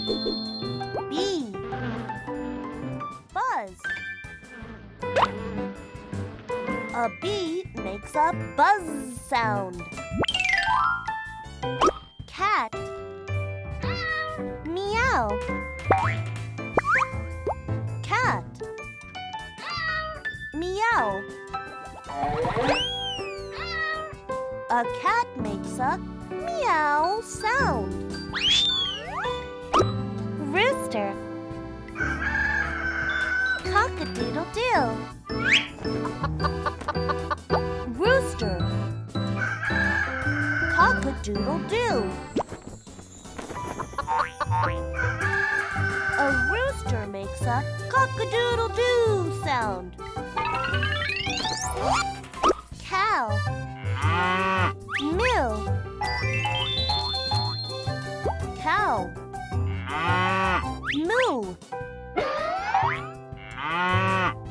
B. Buzz. A bee makes a buzz sound. Cat. Meow. Cat. Meow. A cat makes a meow sound. Rooster. Cock-a-doodle-doo. Rooster. Cock-a-doodle-doo. A rooster makes a cock-a-doodle-doo sound. Cow. Moo. Cow. Moo.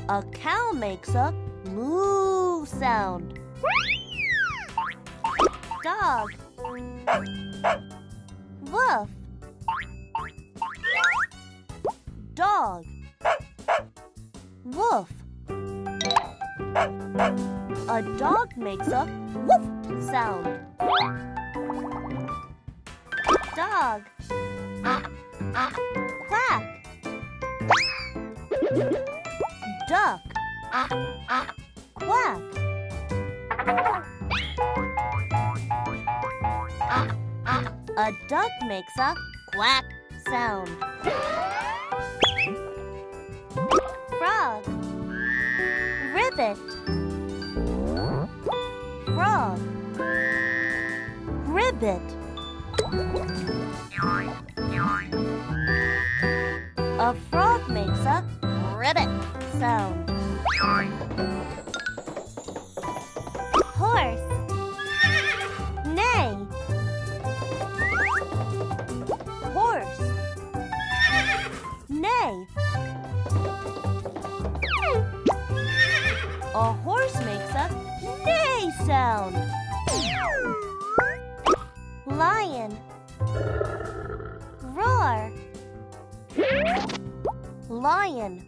A cow makes a moo sound. Dog. Woof. Dog. Woof. A dog makes a woof sound. Dog. Quack. Duck. Quack. A duck makes a quack sound. Frog. Ribbit. Frog. Ribbit. A frog makes a ribbit sound. Horse. Neigh. Horse. Neigh. A horse makes a neigh sound. Lion. Roar. Lion.